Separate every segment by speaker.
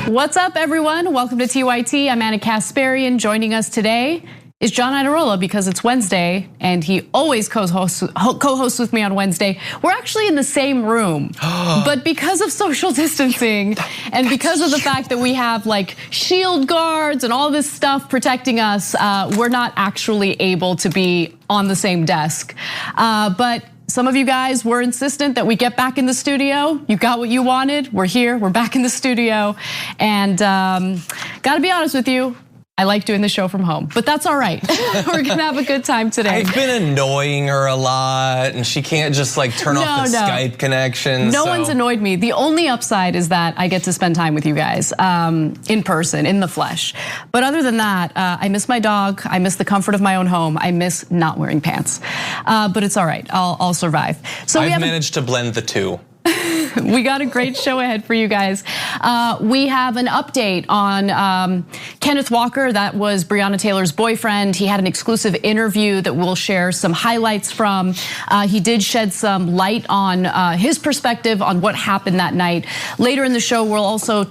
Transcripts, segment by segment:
Speaker 1: What's up, everyone? Welcome to TYT. I'm Kasparian. Joining us today is John Iadarola because it's Wednesday and he always co-hosts with me on Wednesday. We're actually in the same room, but because of social distancing and because of the fact that we have like shield guards and all this stuff protecting us, we're not actually able to be on the same desk. But some of you guys were insistent that we get back in the studio. You got what you wanted. We're here, we're back in the studio. And gotta be honest with you, I like doing the show from home, but that's all right. We're gonna have a good time today.
Speaker 2: I've been annoying her a lot and she can't just like turn off the Skype connection.
Speaker 1: No one's annoyed me. The only upside is that I get to spend time with you guys in person, in the flesh. But other than that, I miss my dog. I miss the comfort of my own home. I miss not wearing pants, but it's all right. I'll survive.
Speaker 2: So I've managed to blend the two.
Speaker 1: We got a great show ahead for you guys. We have an update on Kenneth Walker. That was Breonna Taylor's boyfriend. He had an exclusive interview that we'll share some highlights from. He did shed some light on his perspective on what happened that night. Later in the show, we'll also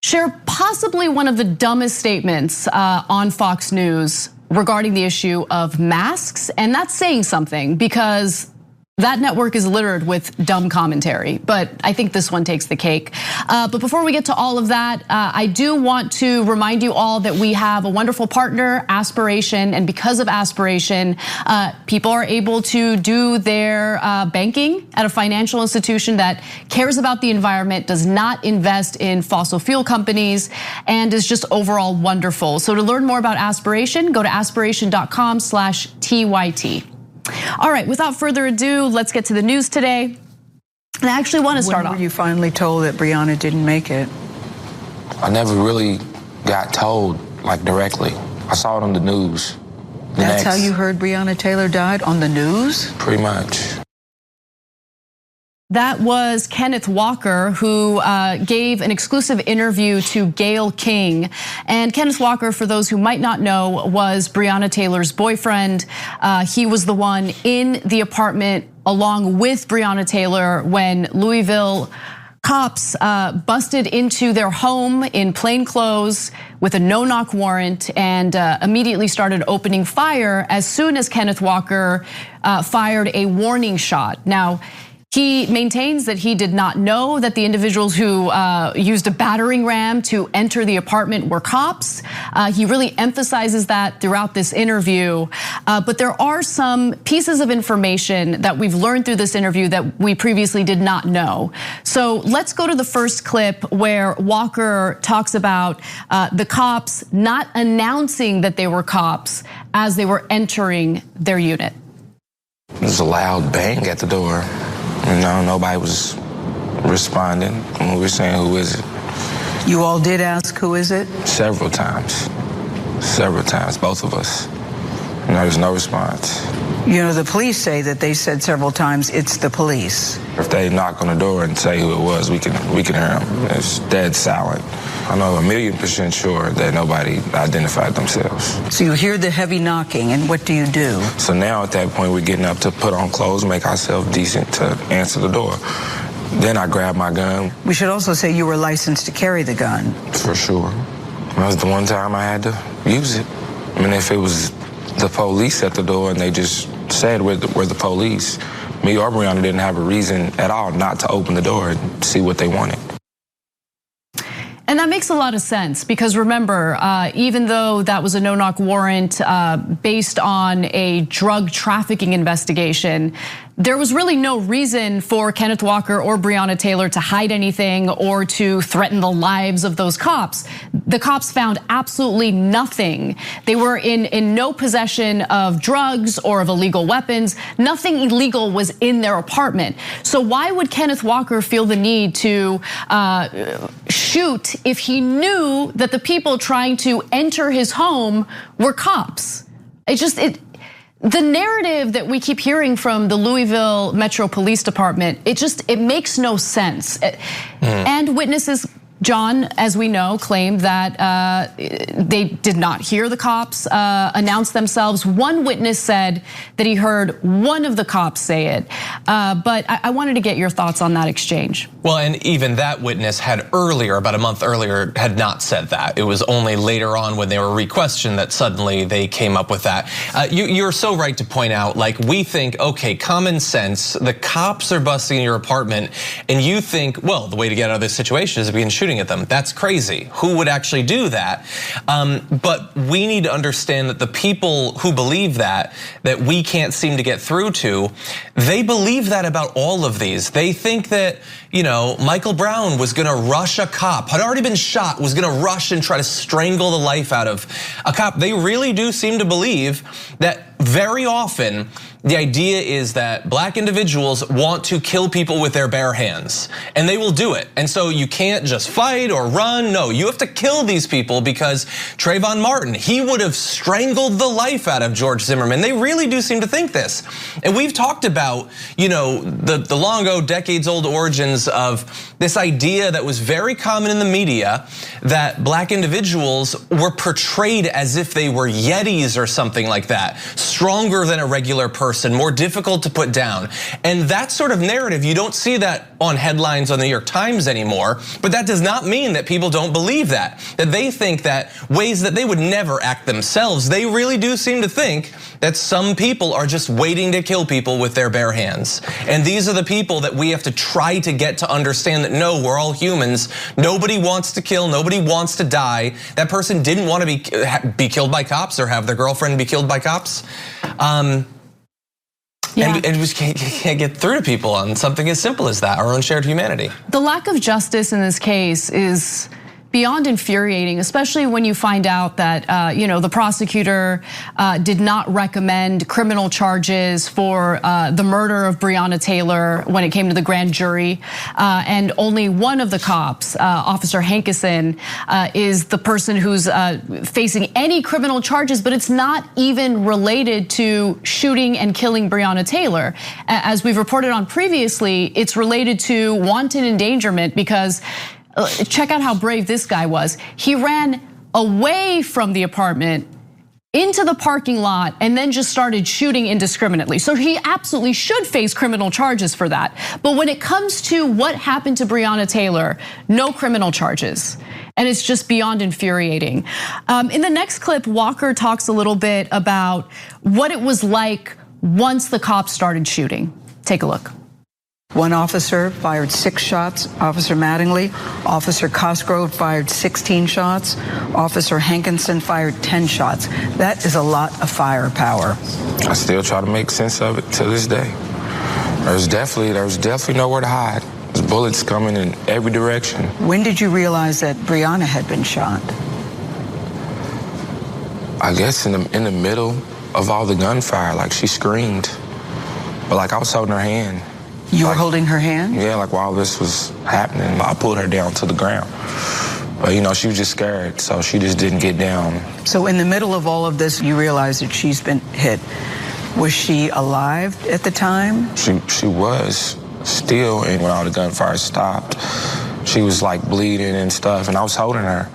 Speaker 1: share possibly one of the dumbest statements on Fox News regarding the issue of masks. And that's saying something because that network is littered with dumb commentary, but I think this one takes the cake. But before we get to all of that, I do want to remind you all that we have a wonderful partner, Aspiration, and because of Aspiration, people are able to do their banking at a financial institution that cares about the environment, does not invest in fossil fuel companies, and is just overall wonderful. So to learn more about Aspiration, go to aspiration.com/TYT. All right, without further ado, let's get to the news today. And I actually want to start off.
Speaker 3: When were you finally told that Breonna didn't make it?
Speaker 4: I never really got told, like directly. I saw it on the news.
Speaker 3: That's how you heard Breonna Taylor died, on the news?
Speaker 4: Pretty much.
Speaker 1: That was Kenneth Walker, who gave an exclusive interview to Gayle King. And Kenneth Walker, for those who might not know, was Breonna Taylor's boyfriend. He was the one in the apartment along with Breonna Taylor when Louisville cops busted into their home in plain clothes with a no-knock warrant and immediately started opening fire as soon as Kenneth Walker fired a warning shot. Now, he maintains that he did not know that the individuals who used a battering ram to enter the apartment were cops. He really emphasizes that throughout this interview. But there are some pieces of information that we've learned through this interview that we previously did not know. So let's go to the first clip where Walker talks about the cops not announcing that they were cops as they were entering their unit.
Speaker 4: There's a loud bang at the door. You know, nobody was responding when we were saying, who is it?
Speaker 3: You all did ask, who is it?
Speaker 4: Several times, both of us. No, there's no response.
Speaker 3: You know, the police say that they said several times, it's the police.
Speaker 4: If they knock on the door and say who it was, we can hear them. It's dead silent. I know 1,000,000% sure that nobody identified themselves.
Speaker 3: So you hear the heavy knocking, and what do?
Speaker 4: So now at that point, we're getting up to put on clothes, make ourselves decent to answer the door. Then I grab my gun.
Speaker 3: We should also say you were licensed to carry the gun.
Speaker 4: For sure. That was the one time I had to use it. I mean, if it was the police at the door and they just said we're the police, me or Breonna didn't have a reason at all not to open the door and see what they wanted.
Speaker 1: And that makes a lot of sense because remember, even though that was a no-knock warrant based on a drug trafficking investigation, there was really no reason for Kenneth Walker or Breonna Taylor to hide anything or to threaten the lives of those cops. The cops found absolutely nothing. They were in no possession of drugs or of illegal weapons. Nothing illegal was in their apartment. So why would Kenneth Walker feel the need to shoot if he knew that the people trying to enter his home were cops? The narrative that we keep hearing from the Louisville Metro Police Department, it makes no sense. And witnesses John, as we know, claimed that they did not hear the cops announce themselves. One witness said that he heard one of the cops say it. But I wanted to get your thoughts on that exchange.
Speaker 2: Well, and even that witness had earlier, about a month earlier, had not said that. It was only later on when they were re-questioned that suddenly they came up with that. You're so right to point out, like, we think, okay, common sense, the cops are busting in your apartment, and you think, well, the way to get out of this situation is to begin shooting at them. That's crazy. Who would actually do that? But we need to understand that the people who believe that we can't seem to get through to, they believe that about all of these. They think that, Michael Brown was gonna rush a cop, had already been shot, was gonna rush and try to strangle the life out of a cop. They really do seem to believe that very often the idea is that black individuals want to kill people with their bare hands, and they will do it. And so you can't just fight or run. No, you have to kill these people because Trayvon Martin, he would have strangled the life out of George Zimmerman. They really do seem to think this. And we've talked about, the long ago, decades old origins of this idea that was very common in the media that black individuals were portrayed as if they were Yetis or something like that, stronger than a regular person, more difficult to put down. And that sort of narrative, you don't see that on headlines on the New York Times anymore, but that does not mean that people don't believe that they think that ways that they would never act themselves. They really do seem to think that some people are just waiting to kill people with their bare hands. And these are the people that we have to try to get to understand that no, we're all humans. Nobody wants to kill, nobody wants to die. That person didn't want to be killed by cops or have their girlfriend be killed by cops.
Speaker 1: Yeah.
Speaker 2: And we can't get through to people on something as simple as that, our own shared humanity.
Speaker 1: The lack of justice in this case is beyond infuriating, especially when you find out that the prosecutor did not recommend criminal charges for the murder of Breonna Taylor when it came to the grand jury, and only one of the cops, Officer Hankerson, is the person who's facing any criminal charges, but it's not even related to shooting and killing Breonna Taylor. As we've reported on previously, it's related to wanton endangerment because check out how brave this guy was. He ran away from the apartment into the parking lot and then just started shooting indiscriminately. So he absolutely should face criminal charges for that. But when it comes to what happened to Breonna Taylor, no criminal charges. And it's just beyond infuriating. In the next clip, Walker talks a little bit about what it was like once the cops started shooting. Take a look.
Speaker 3: One officer fired 6 shots, Officer Mattingly. Officer Cosgrove fired 16 shots. Officer Hankinson fired 10 shots. That is a lot of firepower.
Speaker 4: I still try to make sense of it to this day. There's definitely nowhere to hide. There's bullets coming in every direction.
Speaker 3: When did you realize that Breonna had been shot?
Speaker 4: I guess in the middle of all the gunfire, like she screamed, but like I was holding her hand.
Speaker 3: You were holding her hand?
Speaker 4: Yeah, like while this was happening, I pulled her down to the ground. But she was just scared, so she just didn't get down.
Speaker 3: So in the middle of all of this, you realize that she's been hit. Was she alive at the time?
Speaker 4: She was still, and when all the gunfire stopped, she was like bleeding and stuff, and I was holding her.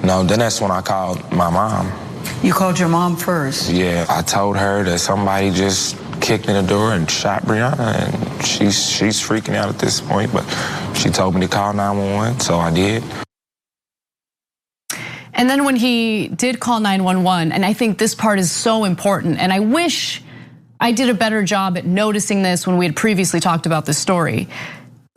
Speaker 4: Then that's when I called my mom.
Speaker 3: You called your mom first?
Speaker 4: Yeah, I told her that somebody just kicked in the door and shot Breonna, and she's freaking out at this point, but she told me to call 911, so I did.
Speaker 1: And then when he did call 911, and I think this part is so important, and I wish I did a better job at noticing this when we had previously talked about this story.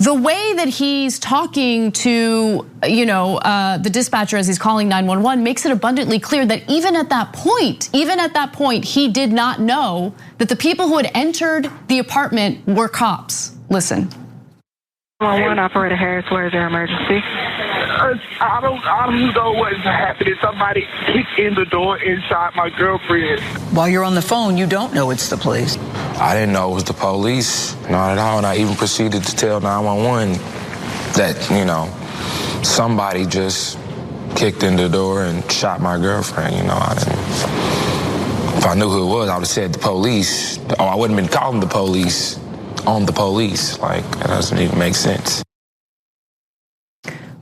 Speaker 1: The way that he's talking to, the dispatcher as he's calling 911 makes it abundantly clear that even at that point, he did not know that the people who had entered the apartment were cops. Listen.
Speaker 5: 911 operator Harris, where is your emergency?
Speaker 6: I don't know what's happening. Somebody kicked in the door inside my girlfriend.
Speaker 3: While you're on the phone, you don't know it's the police.
Speaker 4: I didn't know it was the police, not at all. And I even proceeded to tell 911 that, somebody just kicked in the door and shot my girlfriend. If I knew who it was, I would have said the police. Or I wouldn't have been calling the police on the police. Like, that doesn't even make sense.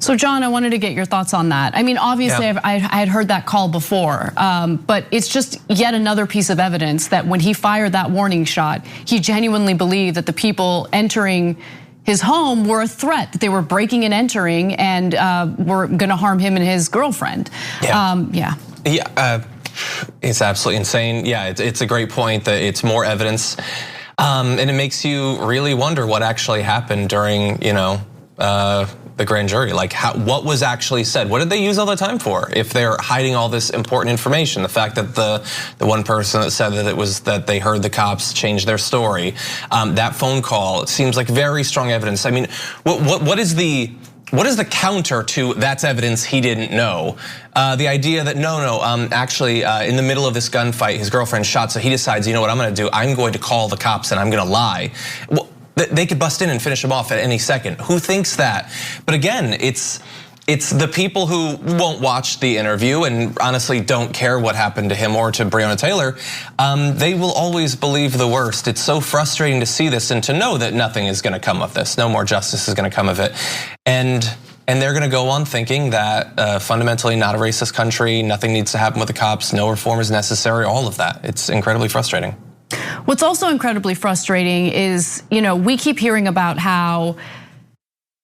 Speaker 1: So John, I wanted to get your thoughts on that. I mean, obviously I had heard that call before, but it's just yet another piece of evidence that when he fired that warning shot, he genuinely believed that the people entering his home were a threat, that they were breaking and entering and were gonna harm him and his girlfriend.
Speaker 2: It's absolutely insane. Yeah, it's a great point that it's more evidence. And it makes you really wonder what actually happened during, the grand jury. Like, what was actually said? What did they use all the time for? If they're hiding all this important information, the fact that the one person that said that it was that they heard the cops change their story, that phone call, it seems like very strong evidence. I mean, what is the counter to that's evidence he didn't know? The idea that actually in the middle of this gunfight, his girlfriend shot, so he decides, you know what I'm gonna do? I'm going to call the cops and I'm gonna lie. Well, they could bust in and finish him off at any second. Who thinks that? But again, it's the people who won't watch the interview and honestly don't care what happened to him or to Breonna Taylor. They will always believe the worst. It's so frustrating to see this and to know that nothing is gonna come of this. No more justice is gonna come of it. And they're gonna go on thinking that fundamentally not a racist country, nothing needs to happen with the cops, no reform is necessary, all of that. It's incredibly frustrating.
Speaker 1: What's also incredibly frustrating is, we keep hearing about how,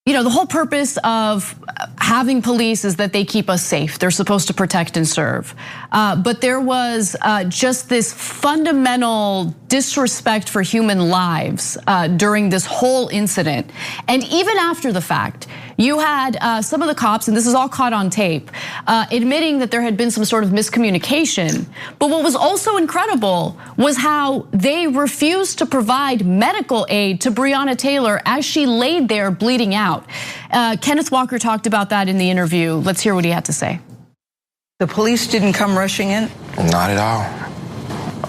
Speaker 1: the whole purpose of having police is that they keep us safe. They're supposed to protect and serve. But there was just this fundamental disrespect for human lives during this whole incident. And even after the fact, you had some of the cops, and this is all caught on tape, admitting that there had been some sort of miscommunication. But what was also incredible was how they refused to provide medical aid to Breonna Taylor as she laid there bleeding out. Kenneth Walker talked about that in the interview. Let's hear what he had to say.
Speaker 3: The police didn't come rushing in?
Speaker 4: Not at all.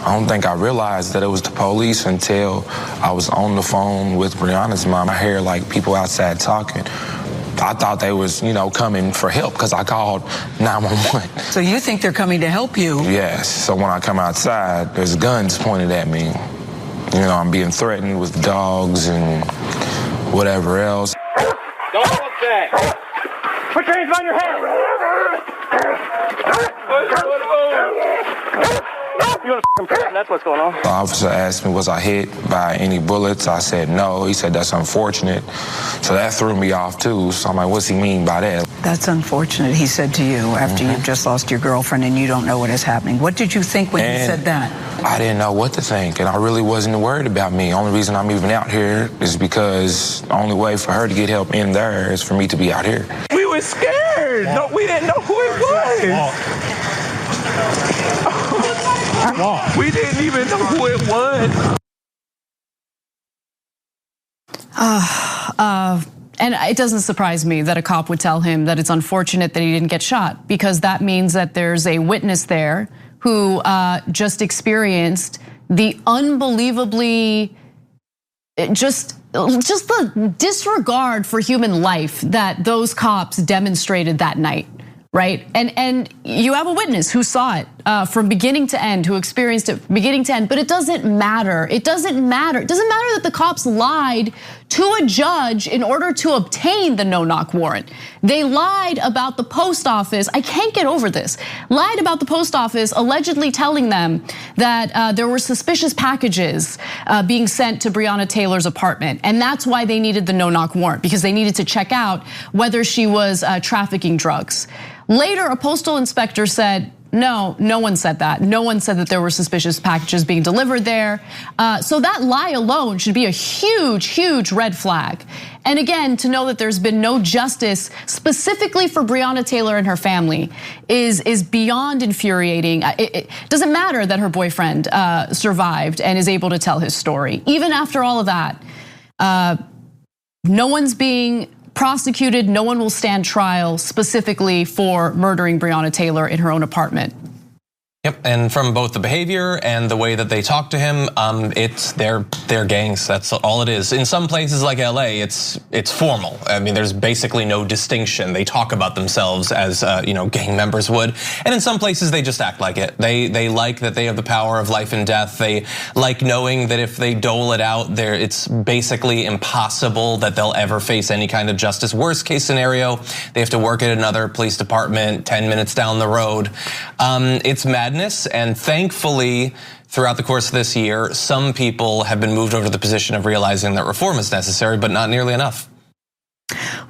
Speaker 4: I don't think I realized that it was the police until I was on the phone with Breonna's mom. I hear like people outside talking. I thought they was, coming for help because I called 911.
Speaker 3: So you think they're coming to help you?
Speaker 4: Yes. So when I come outside, there's guns pointed at me. I'm being threatened with dogs and whatever else.
Speaker 7: Don't look back. Put your hands behind your head. You want to prison? That's what's going on.
Speaker 4: The officer asked me, was I hit by any bullets? I said no. He said, that's unfortunate. So that threw me off too. So I'm like, what's he mean by that?
Speaker 3: That's unfortunate, he said to you after you've just lost your girlfriend and you don't know what is happening. What did you think when he said that?
Speaker 4: I didn't know what to think, and I really wasn't worried about me. Only reason I'm even out here is because the only way for her to get help in there is for me to be out here.
Speaker 6: We were scared. No, we didn't know who it was. We didn't even know who it was.
Speaker 1: And it doesn't surprise me that a cop would tell him that it's unfortunate that he didn't get shot, because that means that there's a witness there who just experienced the unbelievably, just the disregard for human life that those cops demonstrated that night, right? And you have a witness who saw it from beginning to end, who experienced it from beginning to end, but it doesn't matter. It doesn't matter. It doesn't matter that the cops lied to a judge in order to obtain the no-knock warrant. They lied about the post office. I can't get over this. Lied about the post office, allegedly telling them that there were suspicious packages being sent to Breonna Taylor's apartment. And that's why they needed the no-knock warrant, because they needed to check out whether she was trafficking drugs. Later, a postal inspector said, no one said that. No one said that there were suspicious packages being delivered there. So that lie alone should be a huge, huge red flag. And again, to know that there's been no justice specifically for Breonna Taylor and her family is beyond infuriating. It doesn't matter that her boyfriend survived and is able to tell his story. Even after all of that, no one's being prosecuted, no one will stand trial specifically for murdering Breonna Taylor in her own apartment.
Speaker 2: Yep, and from both the behavior and the way that they talk to him, it's they're gangs. That's all it is. In some places like LA, it's formal. I mean, there's basically no distinction. They talk about themselves as gang members would, and in some places they just act like it. They like that they have the power of life and death. They like knowing that if they dole it out, it's basically impossible that they'll ever face any kind of justice. Worst case scenario, they have to work at another police department 10 minutes down the road. It's madness, and thankfully, throughout the course of this year, some people have been moved over to the position of realizing that reform is necessary, but not nearly enough.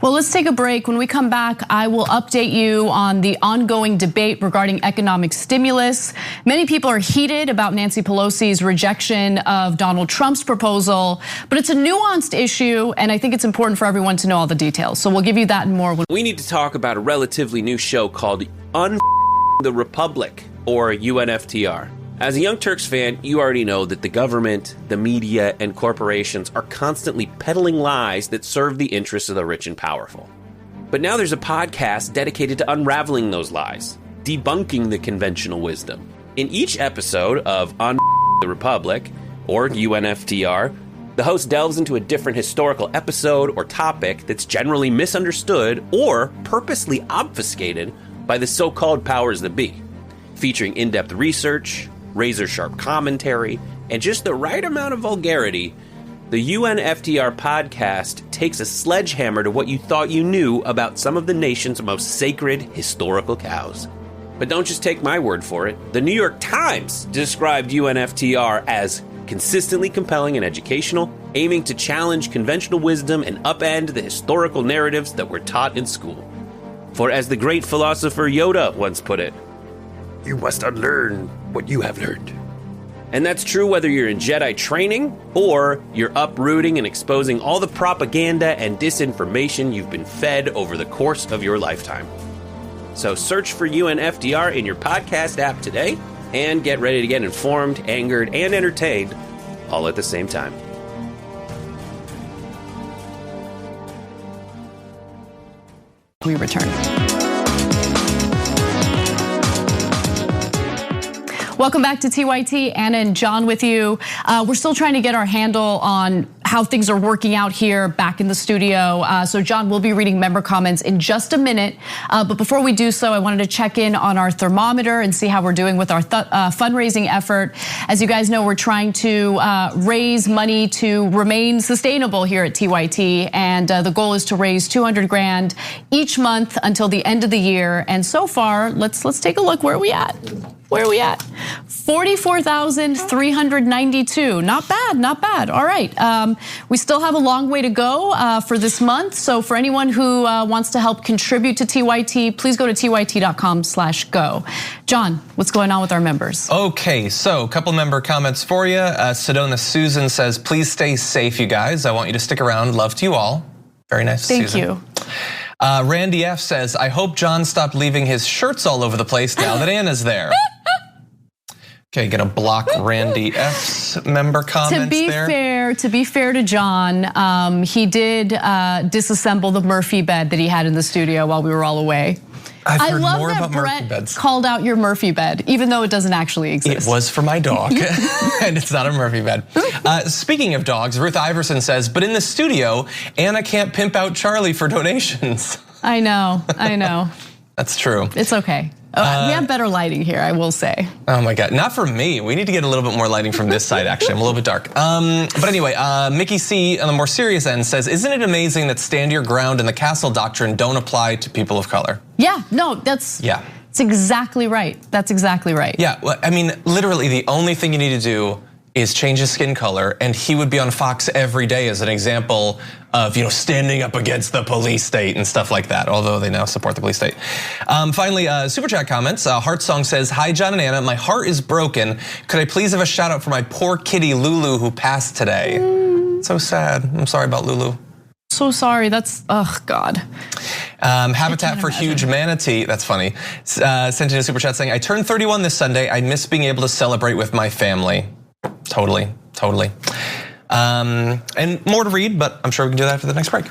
Speaker 1: Well, let's take a break. When we come back, I will update you on the ongoing debate regarding economic stimulus. Many people are heated about Nancy Pelosi's rejection of Donald Trump's proposal, but it's a nuanced issue, and I think it's important for everyone to know all the details. So we'll give you that and more.
Speaker 8: We need to talk about a relatively new show called the Republic, or UNFTR. As a Young Turks fan, you already know that the government, the media, and corporations are constantly peddling lies that serve the interests of the rich and powerful. But now there's a podcast dedicated to unraveling those lies, debunking the conventional wisdom. In each episode of On the Republic, or UNFTR, the host delves into a different historical episode or topic that's generally misunderstood or purposely obfuscated by the so-called powers that be. Featuring in-depth research, razor-sharp commentary, and just the right amount of vulgarity, the UNFTR podcast takes a sledgehammer to what you thought you knew about some of the nation's most sacred historical cows. But don't just take my word for it. The New York Times described UNFTR as consistently compelling and educational, aiming to challenge conventional wisdom and upend the historical narratives that were taught in school. For as the great philosopher Yoda once put it, "You must unlearn what you have learned." And that's true whether you're in Jedi training or you're uprooting and exposing all the propaganda and disinformation you've been fed over the course of your lifetime. So search for UNFTR in your podcast app today and get ready to get informed, angered, and entertained all at the same time.
Speaker 1: We return. Welcome back to TYT. Anna and John with you. We're still trying to get our handle on how things are working out here back in the studio. So John, we'll be reading member comments in just a minute. But before we do so, I wanted to check in on our thermometer and see how we're doing with our fundraising effort. As you guys know, we're trying to raise money to remain sustainable here at TYT. And the goal is to raise 200 grand each month until the end of the year. And so far, let's take a look. Where are we at? Where are we at? 44,392. Not bad, not bad. All right. We still have a long way to go for this month. So for anyone who wants to help contribute to TYT, please go to tyt.com/go. John, what's going on with our members?
Speaker 2: Okay, so a couple member comments for you. Sedona Susan says, please stay safe, you guys. I want you to stick around. Love to you all. Very nice,
Speaker 1: Thank
Speaker 2: Susan.
Speaker 1: you.
Speaker 2: Randy F says, I hope John stopped leaving his shirts all over the place now that Anna's there. Okay, gonna block Randy F's member comments there.
Speaker 1: To be fair to John, he did disassemble the Murphy bed that he had in the studio while we were all away.
Speaker 2: I love more
Speaker 1: that
Speaker 2: about
Speaker 1: Brett
Speaker 2: Murphy beds.
Speaker 1: Called out your Murphy bed, even though it doesn't actually exist.
Speaker 2: It was for my dog, and it's not a Murphy bed. Speaking of dogs, Ruth Iverson says, but in the studio, Anna can't pimp out Charlie for donations.
Speaker 1: I know.
Speaker 2: That's true.
Speaker 1: It's okay. We have better lighting here, I will say.
Speaker 2: Oh my God, not for me. We need to get a little bit more lighting from this side, actually. I'm a little bit dark. But anyway, Mickey C on the more serious end says, isn't it amazing that stand your ground and the castle doctrine don't apply to people of color?
Speaker 1: Yeah, no, that's exactly right. That's exactly right.
Speaker 2: Yeah, well, I mean, literally the only thing you need to do is change his skin color, and he would be on Fox every day as an example of standing up against the police state and stuff like that, although they now support the police state. Finally, super chat comments. Heart Song says, hi John and Anna, my heart is broken. Could I please have a shout out for my poor kitty Lulu who passed today? So sad, I'm sorry about Lulu.
Speaker 1: So sorry, that's, oh God.
Speaker 2: Habitat for Huge Manatee, that's funny, sent in a super chat saying, I turned 31 this Sunday. I miss being able to celebrate with my family. Totally. And more to read, but I'm sure we can do that after the next break.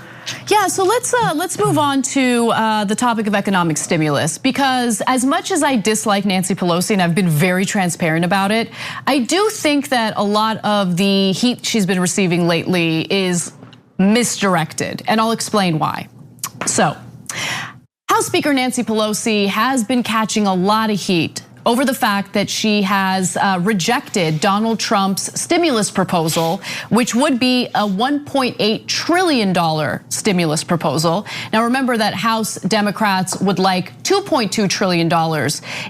Speaker 1: Yeah, so let's move on to the topic of economic stimulus, because as much as I dislike Nancy Pelosi, and I've been very transparent about it, I do think that a lot of the heat she's been receiving lately is misdirected, and I'll explain why. So, House Speaker Nancy Pelosi has been catching a lot of heat over the fact that she has rejected Donald Trump's stimulus proposal, which would be a $1.8 trillion stimulus proposal. Now remember that House Democrats would like $2.2 trillion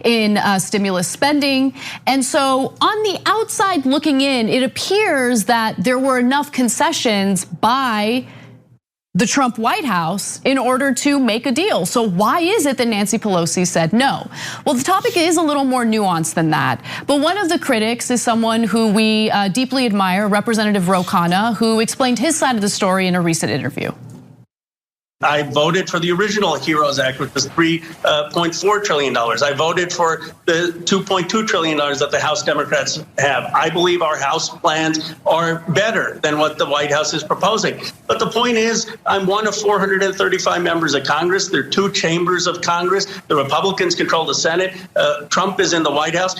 Speaker 1: in stimulus spending. And so on the outside looking in, it appears that there were enough concessions by the Trump White House in order to make a deal. So why is it that Nancy Pelosi said no? Well, the topic is a little more nuanced than that. But one of the critics is someone who we deeply admire, Representative Ro Khanna, who explained his side of the story in a recent interview.
Speaker 9: I voted for the original HEROES Act, which was $3.4 trillion. I voted for the $2.2 trillion that the House Democrats have. I believe our House plans are better than what the White House is proposing. But the point is, I'm one of 435 members of Congress. There are two chambers of Congress. The Republicans control the Senate. Trump is in the White House.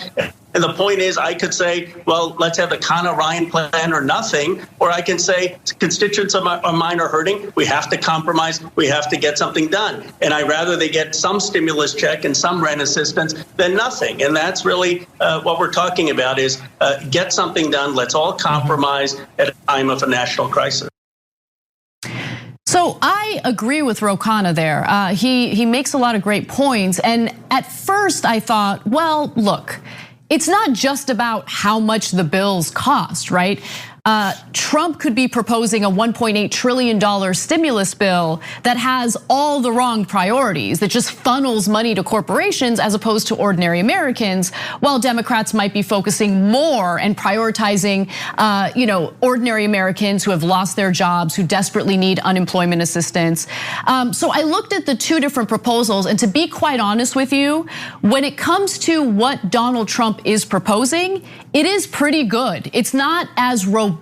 Speaker 9: And the point is, I could say, well, let's have the Khanna-Ryan plan or nothing. Or I can say, constituents of mine are hurting. We have to compromise. We have to get something done. And I'd rather they get some stimulus check and some rent assistance than nothing. And that's really what we're talking about is get something done. Let's all compromise at a time of a national crisis.
Speaker 1: So I agree with Ro Khanna there. He makes a lot of great points. And at first I thought, well, look, it's not just about how much the bills cost, right? Trump could be proposing a $1.8 trillion stimulus bill that has all the wrong priorities, that just funnels money to corporations as opposed to ordinary Americans, while Democrats might be focusing more and prioritizing, ordinary Americans who have lost their jobs, who desperately need unemployment assistance. So I looked at the two different proposals, and to be quite honest with you, when it comes to what Donald Trump is proposing, it is pretty good. It's not as robust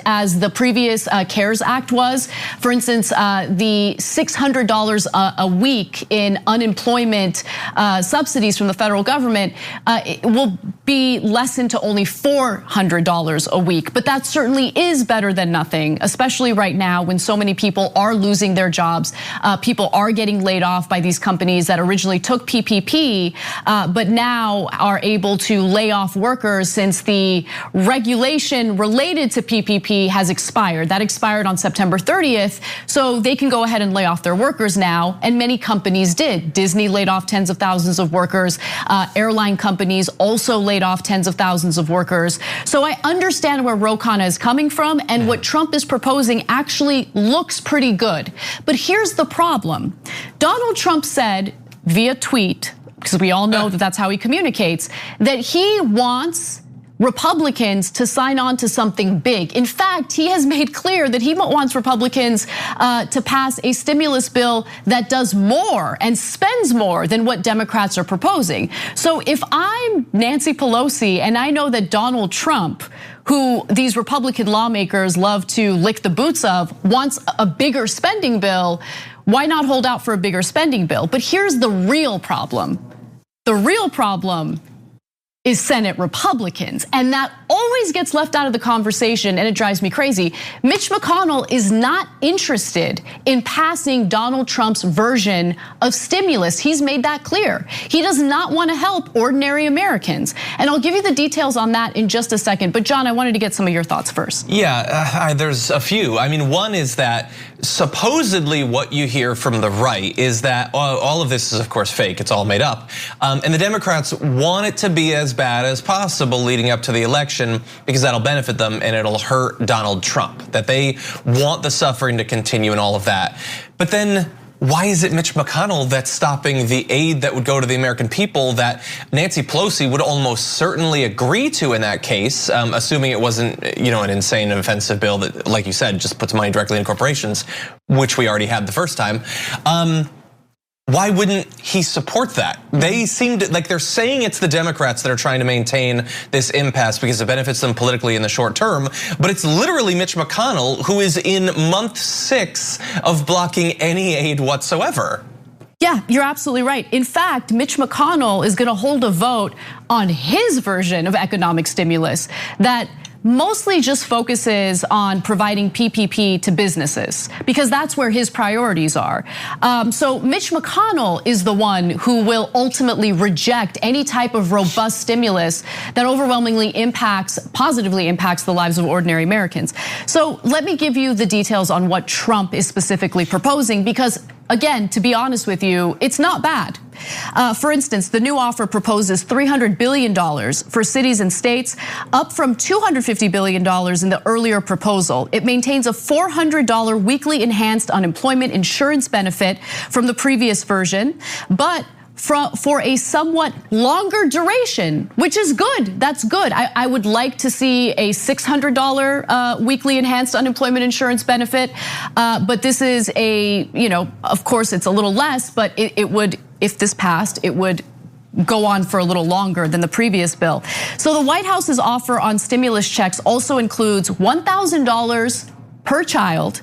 Speaker 1: as the previous CARES Act was. For instance, the $600 a week in unemployment subsidies from the federal government will be lessened to only $400 a week. But that certainly is better than nothing, especially right now when so many people are losing their jobs. People are getting laid off by these companies that originally took PPP, but now are able to lay off workers since the regulation related to PPP has expired. That expired on September 30th, so they can go ahead and lay off their workers now, and many companies did. Disney laid off tens of thousands of workers. Airline companies also laid off tens of thousands of workers. So I understand where Ro Khanna is coming from, and what Trump is proposing actually looks pretty good. But here's the problem. Donald Trump said via tweet, because we all know that that's how he communicates, that he wants Republicans to sign on to something big. In fact, he has made clear that he wants Republicans to pass a stimulus bill that does more and spends more than what Democrats are proposing. So if I'm Nancy Pelosi and I know that Donald Trump, who these Republican lawmakers love to lick the boots of, wants a bigger spending bill, why not hold out for a bigger spending bill? But here's the real problem. The real problem is Senate Republicans, and that always gets left out of the conversation, and it drives me crazy. Mitch McConnell is not interested in passing Donald Trump's version of stimulus. He's made that clear. He does not want to help ordinary Americans, and I'll give you the details on that in just a second. But John, I wanted to get some of your thoughts first.
Speaker 2: Yeah, there's a few. I mean, one is that supposedly what you hear from the right is that all of this is of course fake, it's all made up. And the Democrats want it to be as bad as possible leading up to the election because that'll benefit them and it'll hurt Donald Trump, that they want the suffering to continue and all of that. But then why is it Mitch McConnell that's stopping the aid that would go to the American people that Nancy Pelosi would almost certainly agree to in that case, assuming it wasn't, an insane and offensive bill that, like you said, just puts money directly in corporations, which we already had the first time. why wouldn't he support that? They seem to, like they're saying it's the Democrats that are trying to maintain this impasse because it benefits them politically in the short term, but it's literally Mitch McConnell who is in month 6 of blocking any aid whatsoever.
Speaker 1: Yeah, you're absolutely right. In fact, Mitch McConnell is gonna hold a vote on his version of economic stimulus that mostly just focuses on providing PPP to businesses because that's where his priorities are. So Mitch McConnell is the one who will ultimately reject any type of robust stimulus that overwhelmingly positively impacts the lives of ordinary Americans. So let me give you the details on what Trump is specifically proposing because, again, to be honest with you, it's not bad. For instance, the new offer proposes $300 billion for cities and states, up from $250 billion in the earlier proposal. It maintains a $400 weekly enhanced unemployment insurance benefit from the previous version, but for a somewhat longer duration, which is good. That's good. I would like to see a $600 weekly enhanced unemployment insurance benefit, but this is of course it's a little less, but it would, if this passed, it would go on for a little longer than the previous bill. So the White House's offer on stimulus checks also includes $1,000 per child,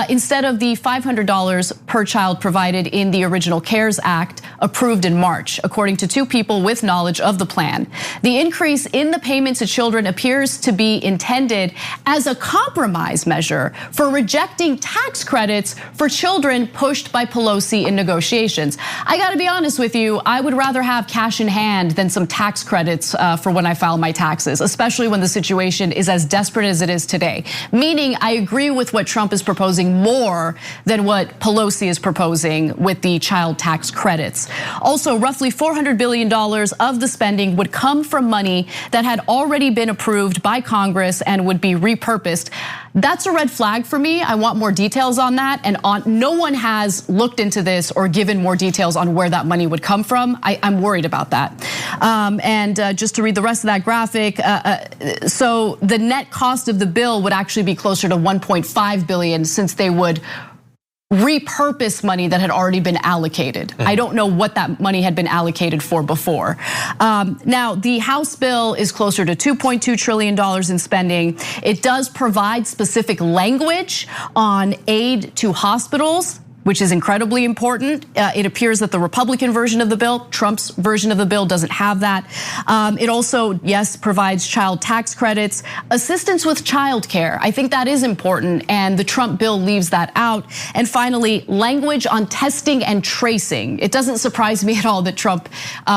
Speaker 1: instead of the $500 per child provided in the original CARES Act approved in March, according to 2 people with knowledge of the plan. The increase in the payment to children appears to be intended as a compromise measure for rejecting tax credits for children pushed by Pelosi in negotiations. I gotta be honest with you, I would rather have cash in hand than some tax credits for when I file my taxes, especially when the situation is as desperate as it is today. Meaning, I agree with what Trump is proposing more than what Pelosi is proposing with the child tax credits. Also, roughly $400 billion of the spending would come from money that had already been approved by Congress and would be repurposed. That's a red flag for me. I want more details on that, and no one has looked into this or given more details on where that money would come from. I'm worried about that. And just to read the rest of that graphic, so the net cost of the bill would actually be closer to $1.5 billion since they would repurpose money that had already been allocated. I don't know what that money had been allocated for before. Now, the House bill is closer to $2.2 trillion in spending. It does provide specific language on aid to hospitals, which is incredibly important. It appears that the Republican version of the bill, Trump's version of the bill, doesn't have that. It also, yes, provides child tax credits, assistance with childcare. I think that is important, and the Trump bill leaves that out. And finally, language on testing and tracing. It doesn't surprise me at all that Trump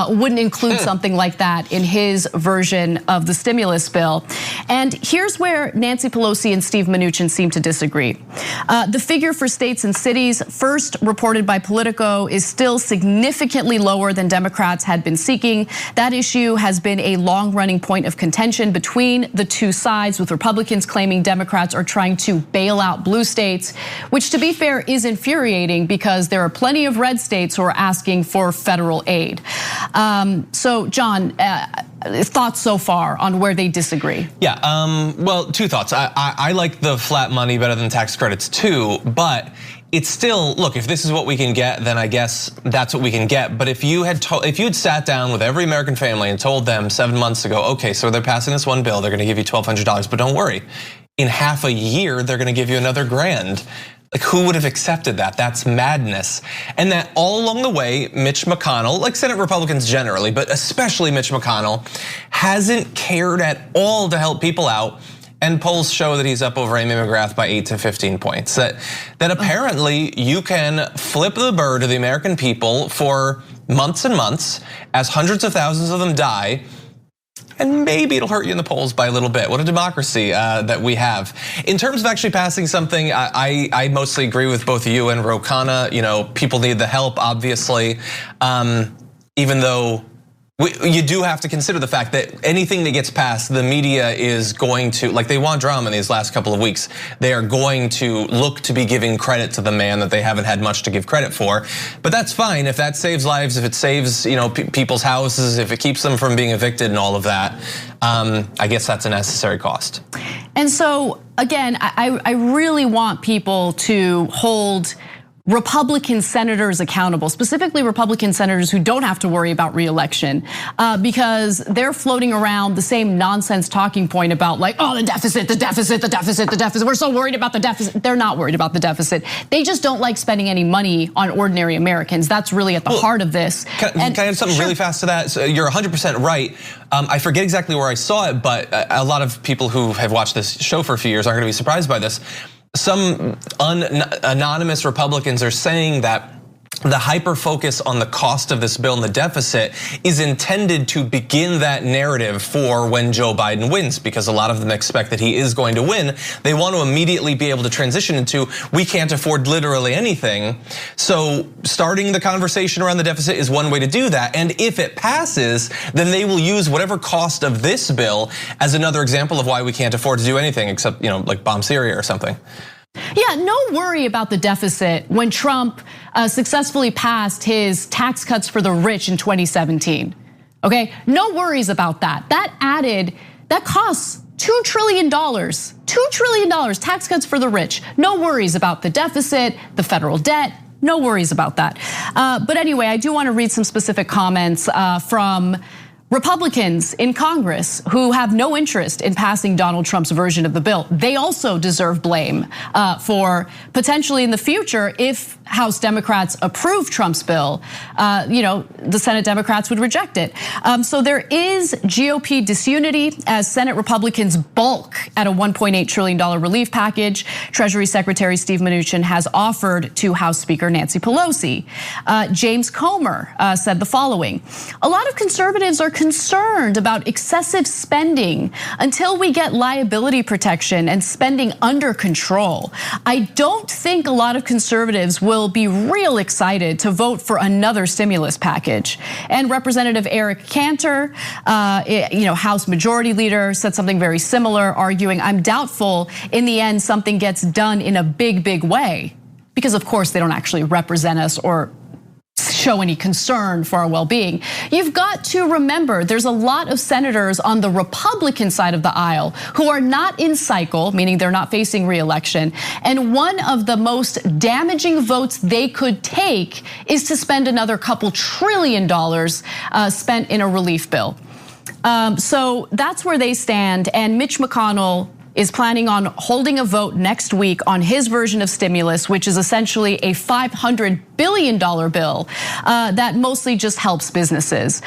Speaker 1: wouldn't include something like that in his version of the stimulus bill. And here's where Nancy Pelosi and Steve Mnuchin seem to disagree. The figure for states and cities, first reported by Politico, is still significantly lower than Democrats had been seeking. That issue has been a long-running point of contention between the two sides, with Republicans claiming Democrats are trying to bail out blue states, which, to be fair, is infuriating because there are plenty of red states who are asking for federal aid. So, John, thoughts so far on where they disagree?
Speaker 2: Yeah, well, 2 thoughts. I like the flat money better than tax credits too, but it's still, look, if this is what we can get, then I guess that's what we can get. But if you had sat down with every American family and told them 7 months ago, okay, so they're passing this one bill, they're gonna give you $1,200, but don't worry, in half a year, they're gonna give you another $1,000. Like, who would have accepted that? That's madness. And that all along the way, Mitch McConnell, like Senate Republicans generally, but especially Mitch McConnell, hasn't cared at all to help people out. And polls show that he's up over Amy McGrath by 8 to 15 points. That apparently you can flip the bird to the American people for months and months as hundreds of thousands of them die, and maybe it'll hurt you in the polls by a little bit. What a democracy that we have. In terms of actually passing something, I mostly agree with both you and Ro Khanna. People need the help, obviously, even though you do have to consider the fact that anything that gets passed, the media is going to, like, they want drama in these last couple of weeks. They are going to look to be giving credit to the man that they haven't had much to give credit for. But that's fine if that saves lives, if it saves people's houses, if it keeps them from being evicted and all of that. I guess that's a necessary cost.
Speaker 1: And so again, I really want people to hold Republican senators accountable, specifically Republican senators who don't have to worry about re-election, because they're floating around the same nonsense talking point about like, oh, the deficit, the deficit, the deficit, the deficit. We're so worried about the deficit. They're not worried about the deficit. They just don't like spending any money on ordinary Americans. That's really at the heart of this.
Speaker 2: Can I add something really fast to that? So you're 100% right. I forget exactly where I saw it, but a lot of people who have watched this show for a few years aren't gonna be surprised by this. Some anonymous Republicans are saying that the hyper focus on the cost of this bill and the deficit is intended to begin that narrative for when Joe Biden wins, because a lot of them expect that he is going to win. They want to immediately be able to transition into, we can't afford literally anything. So starting the conversation around the deficit is one way to do that. And if it passes, then they will use whatever cost of this bill as another example of why we can't afford to do anything except, like bomb Syria or something.
Speaker 1: Yeah, no worry about the deficit when Trump successfully passed his tax cuts for the rich in 2017. Okay, no worries about that. That costs $2 trillion, $2 trillion tax cuts for the rich. No worries about the deficit, the federal debt. No worries about that. But anyway, I do want to read some specific comments from Republicans in Congress who have no interest in passing Donald Trump's version of the bill. They also deserve blame for potentially in the future, if House Democrats approve Trump's bill, the Senate Democrats would reject it. So there is GOP disunity as Senate Republicans balk at a $1.8 trillion relief package Treasury Secretary Steve Mnuchin has offered to House Speaker Nancy Pelosi. James Comer said the following: a lot of conservatives are concerned about excessive spending until we get liability protection and spending under control. I don't think a lot of conservatives will be real excited to vote for another stimulus package. And Representative Eric Cantor, House Majority Leader, said something very similar, arguing, I'm doubtful in the end something gets done in a big, big way, because of course they don't actually represent us or show any concern for our well-being. You've got to remember there's a lot of senators on the Republican side of the aisle who are not in cycle, meaning they're not facing re-election. And one of the most damaging votes they could take is to spend another couple $1 trillion spent in a relief bill. So that's where they stand. And Mitch McConnell is planning on holding a vote next week on his version of stimulus, which is essentially a $500 billion bill that mostly just helps businesses.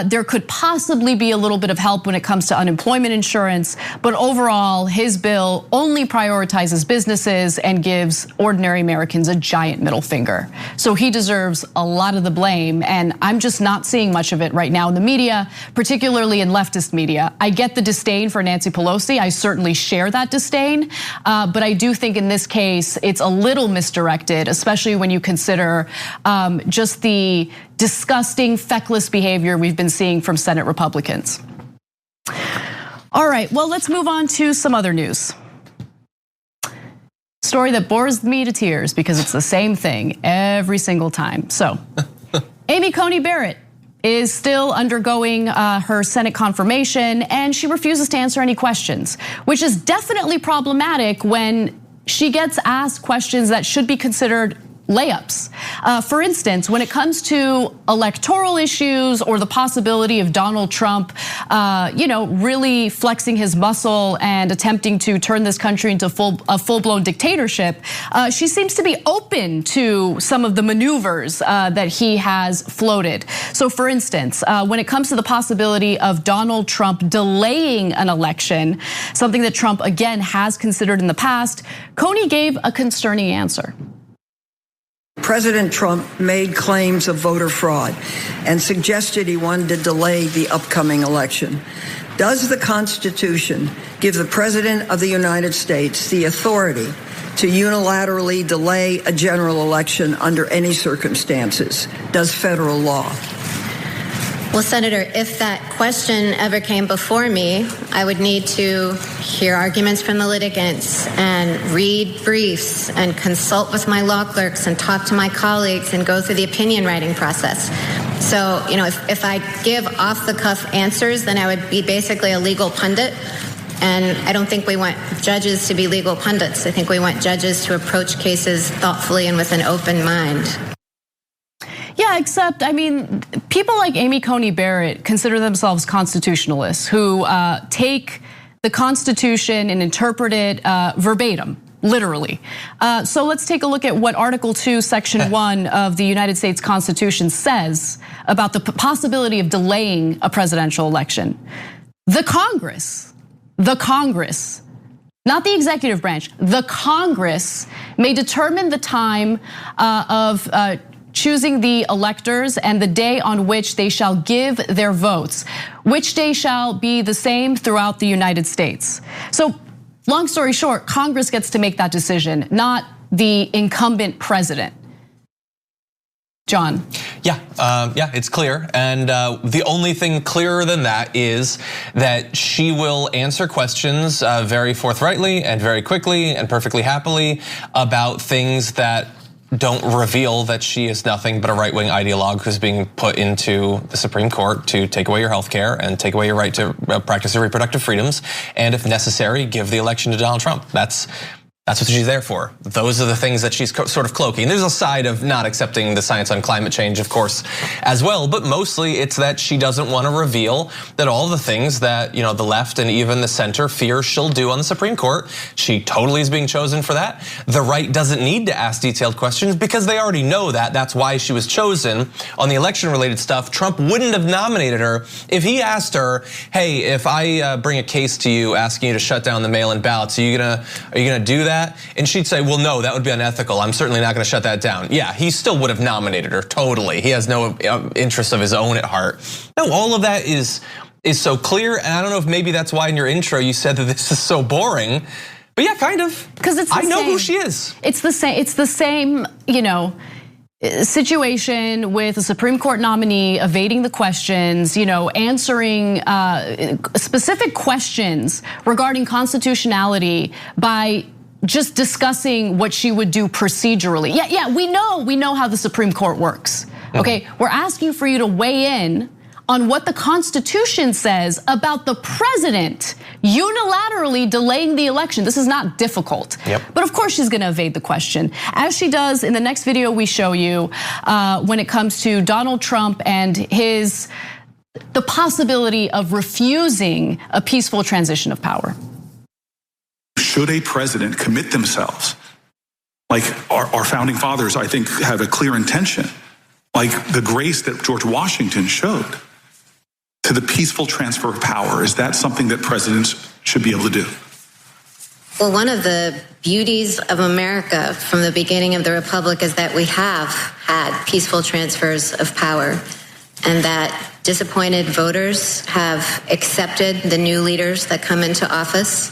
Speaker 1: There could possibly be a little bit of help when it comes to unemployment insurance, but overall, his bill only prioritizes businesses and gives ordinary Americans a giant middle finger. So he deserves a lot of the blame, and I'm just not seeing much of it right now in the media, particularly in leftist media. I get the disdain for Nancy Pelosi. I certainly share that disdain, but I do think in this case, it's a little misdirected, especially when you consider just the disgusting, feckless behavior we've been seeing from Senate Republicans. All right, well, let's move on to some other news. Story that bores me to tears because it's the same thing every single time. So, Amy Coney Barrett is still undergoing her Senate confirmation, and she refuses to answer any questions, which is definitely problematic when she gets asked questions that should be considered layups. For instance, when it comes to electoral issues or the possibility of Donald Trump, really flexing his muscle and attempting to turn this country into a full-blown dictatorship, she seems to be open to some of the maneuvers that he has floated. So for instance, when it comes to the possibility of Donald Trump delaying an election, something that Trump again has considered in the past, Coney gave a concerning answer.
Speaker 3: President Trump made claims of voter fraud and suggested he wanted to delay the upcoming election. Does the Constitution give the President of the United States the authority to unilaterally delay a general election under any circumstances? Does federal law?
Speaker 10: Well, Senator, if that question ever came before me, I would need to hear arguments from the litigants and read briefs and consult with my law clerks and talk to my colleagues and go through the opinion writing process. So, if I give off-the-cuff answers, then I would be basically a legal pundit. And I don't think we want judges to be legal pundits. I think we want judges to approach cases thoughtfully and with an open mind.
Speaker 1: Yeah, except, I mean, people like Amy Coney Barrett consider themselves constitutionalists who take the Constitution and interpret it verbatim, literally. So let's take a look at what Article 2, Section 1 of the United States Constitution says about the possibility of delaying a presidential election. The Congress, not the executive branch, the Congress may determine the time of choosing the electors and the day on which they shall give their votes, which day shall be the same throughout the United States. So long story short, Congress gets to make that decision, not the incumbent president. John.
Speaker 2: Yeah, it's clear. And the only thing clearer than that is that she will answer questions very forthrightly and very quickly and perfectly happily about things that don't reveal that she is nothing but a right-wing ideologue who's being put into the Supreme Court to take away your health care and take away your right to practice your reproductive freedoms, and if necessary, give the election to Donald Trump. That's what she's there for. Those are the things that she's sort of cloaking. There's a side of not accepting the science on climate change, of course, as well, but mostly it's that she doesn't want to reveal that all the things that the left and even the center fear she'll do on the Supreme Court. She totally is being chosen for that. The right doesn't need to ask detailed questions because they already know that. That's why she was chosen. On the election-related stuff, Trump wouldn't have nominated her if he asked her, hey, if I bring a case to you asking you to shut down the mail-in ballots, are you gonna do that? And she'd say, well, no, that would be unethical. I'm certainly not gonna shut that down. Yeah, he still would have nominated her, totally. He has no interest of his own at heart. No, all of that is so clear. And I don't know if maybe that's why in your intro you said that this is so boring. But yeah, kind of. Because I know who she is.
Speaker 1: It's the same, situation with a Supreme Court nominee evading the questions, answering specific questions regarding constitutionality by just discussing what she would do procedurally. Yeah, we know how the Supreme Court works. Okay, we're asking for you to weigh in on what the Constitution says about the president unilaterally delaying the election. This is not difficult. But of course she's gonna evade the question, as she does in the next video we show you when it comes to Donald Trump and the possibility of refusing a peaceful transition of power.
Speaker 11: Should a president commit themselves, like our founding fathers, I think, have a clear intention, like the grace that George Washington showed, to the peaceful transfer of power? Is that something that presidents should be able to do?
Speaker 10: Well, one of the beauties of America from the beginning of the Republic is that we have had peaceful transfers of power, and that disappointed voters have accepted the new leaders that come into office.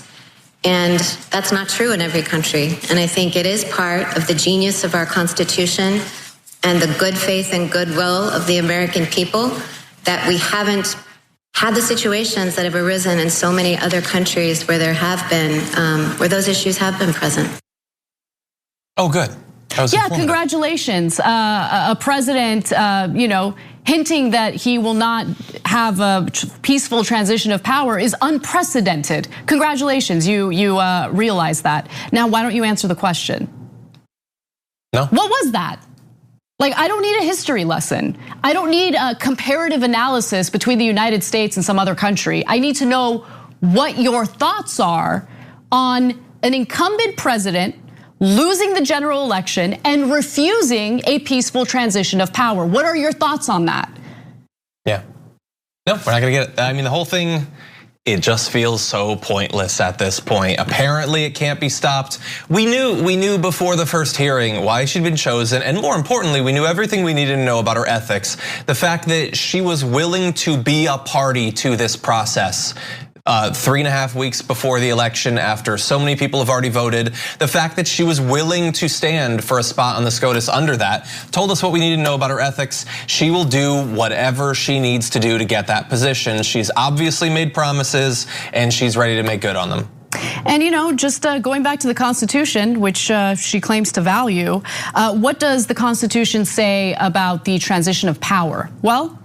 Speaker 10: And that's not true in every country. And I think it is part of the genius of our Constitution and the good faith and goodwill of the American people that we haven't had the situations that have arisen in so many other countries where there have been, where those issues have been present.
Speaker 2: Oh, good.
Speaker 1: Yeah, congratulations. A president, hinting that he will not have a peaceful transition of power is unprecedented. Congratulations, you realize that. Now, why don't you answer the question?
Speaker 2: No.
Speaker 1: What was that? Like, I don't need a history lesson. I don't need a comparative analysis between the United States and some other country. I need to know what your thoughts are on an incumbent president losing the general election and refusing a peaceful transition of power. What are your thoughts on that?
Speaker 2: Yeah, no, we're not gonna get it. I mean, the whole thing, it just feels so pointless at this point. Apparently it can't be stopped. We knew before the first hearing why she'd been chosen, and more importantly, we knew everything we needed to know about her ethics. The fact that she was willing to be a party to this process. 3.5 weeks before the election, after so many people have already voted, the fact that she was willing to stand for a spot on the SCOTUS under that told us what we need to know about her ethics. She will do whatever she needs to do to get that position. She's obviously made promises and she's ready to make good on them.
Speaker 1: And just going back to the Constitution, which she claims to value, what does the Constitution say about the transition of power? Well,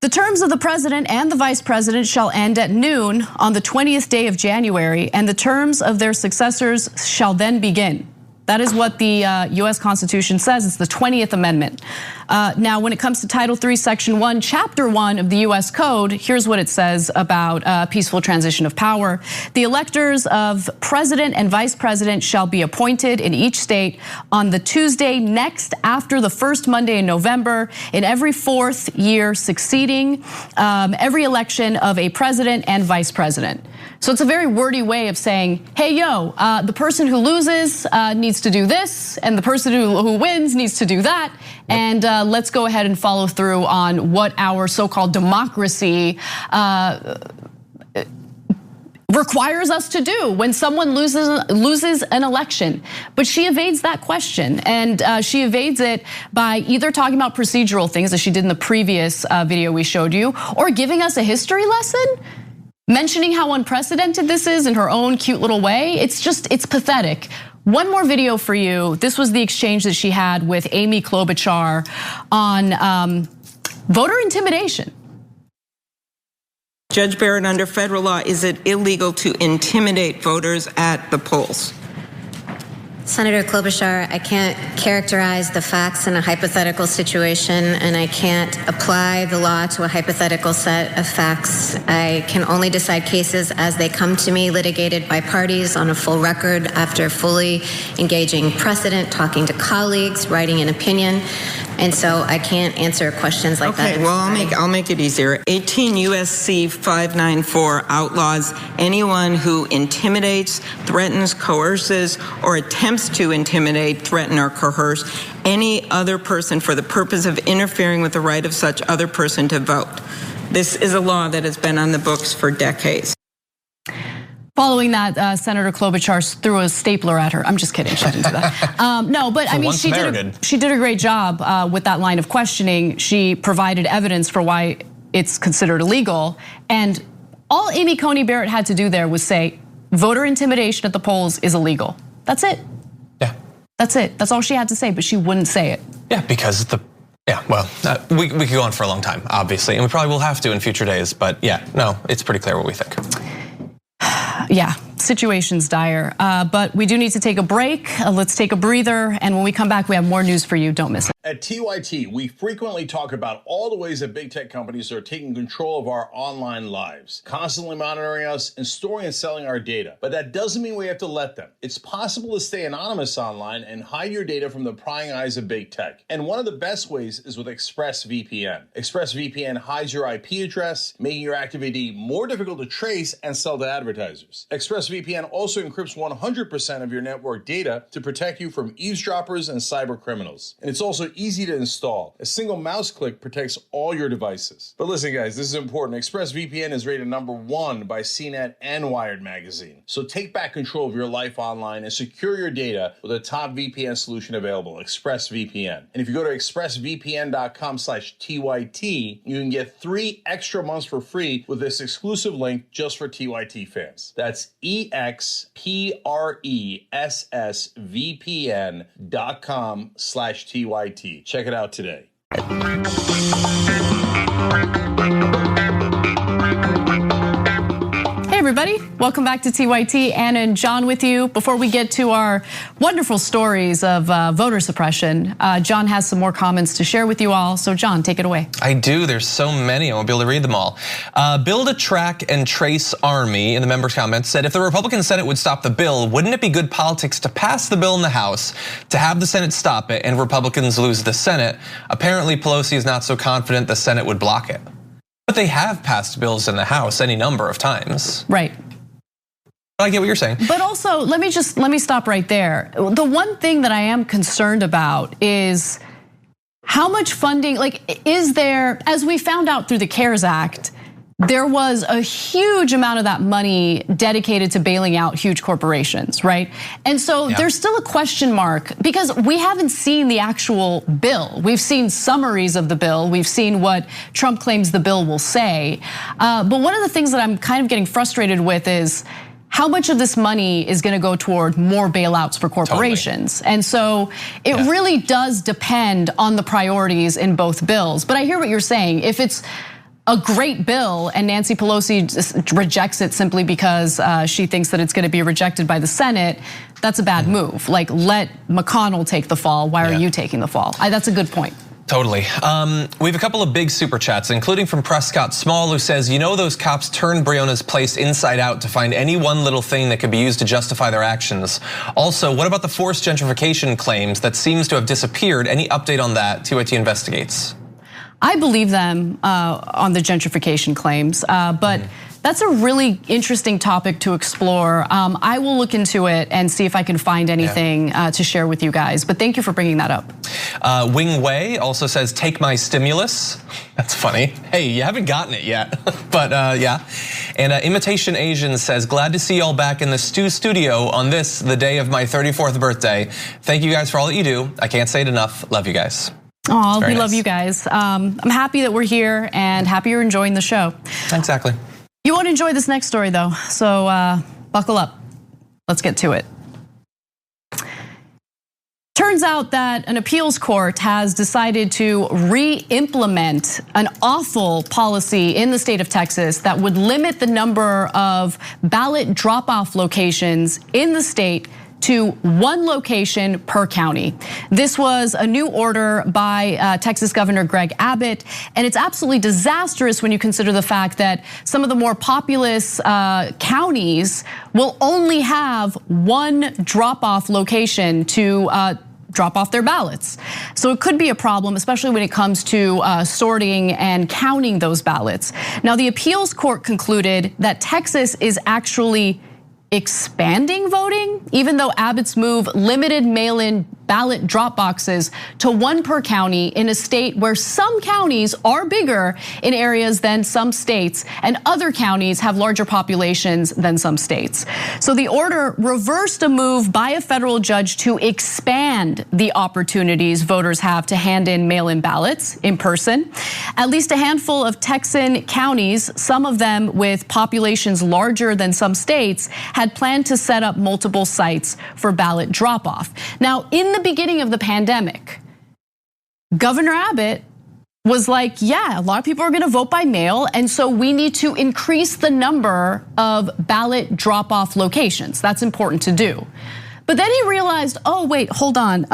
Speaker 1: The terms of the president and the vice president shall end at noon on the 20th day of January, and the terms of their successors shall then begin. That is what the US Constitution says. It's the 20th Amendment. Now, when it comes to Title III, Section 1, Chapter 1 of the US Code, here's what it says about peaceful transition of power. The electors of president and vice president shall be appointed in each state on the Tuesday next after the first Monday in November in every fourth year succeeding every election of a president and vice president. So it's a very wordy way of saying, hey, yo, the person who loses needs to do this, and the person who wins needs to do that. And let's go ahead and follow through on what our so-called democracy requires us to do when someone loses an election. But she evades that question, and she evades it by either talking about procedural things, as she did in the previous video we showed you, or giving us a history lesson, mentioning how unprecedented this is in her own cute little way. It's pathetic. One more video for you. This was the exchange that she had with Amy Klobuchar on voter intimidation.
Speaker 12: Judge Barrett, under federal law, is it illegal to intimidate voters at the polls?
Speaker 10: Senator Klobuchar, I can't characterize the facts in a hypothetical situation, and I can't apply the law to a hypothetical set of facts. I can only decide cases as they come to me, litigated by parties on a full record after fully engaging precedent, talking to colleagues, writing an opinion. And so I can't answer questions like that.
Speaker 12: Okay, well, I'll make it easier. 18 USC 594 outlaws anyone who intimidates, threatens, coerces, or attempts to intimidate, threaten, or coerce any other person for the purpose of interfering with the right of such other person to vote. This is a law that has been on the books for decades.
Speaker 1: Following that, Senator Klobuchar threw a stapler at her. I'm just kidding, she didn't do that. No, but I mean, she did a great job with that line of questioning. She provided evidence for why it's considered illegal. And all Amy Coney Barrett had to do there was say, voter intimidation at the polls is illegal. That's it.
Speaker 2: Yeah.
Speaker 1: That's it. That's all she had to say, but she wouldn't say it.
Speaker 2: Yeah, because we could go on for a long time, obviously, and we probably will have to in future days. But yeah, no, it's pretty clear what we think.
Speaker 1: Yeah, situation's dire, but we do need to take a break. Let's take a breather, and when we come back, we have more news for you. Don't miss it.
Speaker 13: At TYT, we frequently talk about all the ways that big tech companies are taking control of our online lives, constantly monitoring us and storing and selling our data. But that doesn't mean we have to let them. It's possible to stay anonymous online and hide your data from the prying eyes of big tech. And one of the best ways is with ExpressVPN. ExpressVPN hides your IP address, making your activity more difficult to trace and sell to advertisers. ExpressVPN also encrypts 100% of your network data to protect you from eavesdroppers and cyber criminals. And it's also easy to install. A single mouse click protects all your devices. But listen, guys, this is important. ExpressVPN is rated #1 by CNET and Wired magazine. So take back control of your life online and secure your data with a top VPN solution available, ExpressVPN. And if you go to expressvpn.com/TYT, you can get 3 extra months for free with this exclusive link just for TYT fans. That's expressvpn.com/TYT. Check it out today.
Speaker 1: Hey everybody, welcome back to TYT. Anna and John with you. Before we get to our wonderful stories of voter suppression, John has some more comments to share with you all. So John, take it away.
Speaker 2: I do, there's so many, I won't be able to read them all. Build a Track and Trace Army in the members' comments said, if the Republican Senate would stop the bill, wouldn't it be good politics to pass the bill in the House, to have the Senate stop it, and Republicans lose the Senate? Apparently Pelosi is not so confident the Senate would block it. But they have passed bills in the House any number of times.
Speaker 1: Right.
Speaker 2: But I get what you're saying.
Speaker 1: But also, let me stop right there. The one thing that I am concerned about is how much funding, like, is there, as we found out through the CARES Act, there was a huge amount of that money dedicated to bailing out huge corporations, right? And so there's still a question mark because we haven't seen the actual bill. We've seen summaries of the bill. We've seen what Trump claims the bill will say. But one of the things that I'm kind of getting frustrated with is how much of this money is gonna go toward more bailouts for corporations. Totally. And so it really does depend on the priorities in both bills. But I hear what you're saying. If it's a great bill, and Nancy Pelosi just rejects it simply because she thinks that it's going to be rejected by the Senate, that's a bad move. Like, let McConnell take the fall. Why are you taking the fall? That's a good point.
Speaker 2: Totally. We have a couple of big super chats, including from Prescott Small, who says, you know, those cops turned Breonna's place inside out to find any one little thing that could be used to justify their actions. Also, what about the forced gentrification claims that seems to have disappeared? Any update on that? TYT investigates.
Speaker 1: I believe them on the gentrification claims, but that's a really interesting topic to explore. I will look into it and see if I can find anything to share with you guys, but thank you for bringing that up.
Speaker 2: Wing Wei also says, take my stimulus. That's funny. Hey, you haven't gotten it yet, but yeah. And Imitation Asian says, glad to see y'all back in the studio on this, the day of my 34th birthday. Thank you guys for all that you do. I can't say it enough. Love you guys.
Speaker 1: Oh, we love you guys. I'm happy that we're here and happy you're enjoying the show.
Speaker 2: Exactly.
Speaker 1: You won't enjoy this next story though, so buckle up. Let's get to it. Turns out that an appeals court has decided to re-implement an awful policy in the state of Texas that would limit the number of ballot drop-off locations in the state to one location per county. This was a new order by Texas Governor Greg Abbott, and it's absolutely disastrous when you consider the fact that some of the more populous counties will only have one drop-off location to drop off their ballots. So it could be a problem, especially when it comes to sorting and counting those ballots. Now, the appeals court concluded that Texas is actually expanding voting, even though Abbott's move limited mail-in ballot drop boxes to one per county in a state where some counties are bigger in areas than some states and other counties have larger populations than some states. So the order reversed a move by a federal judge to expand the opportunities voters have to hand in mail-in ballots in person. At least a handful of Texan counties, some of them with populations larger than some states, had planned to set up multiple sites for ballot drop-off. Now, in the beginning of the pandemic, Governor Abbott was like, yeah, a lot of people are gonna vote by mail, and so we need to increase the number of ballot drop-off locations. That's important to do. But then he realized, oh wait, hold on,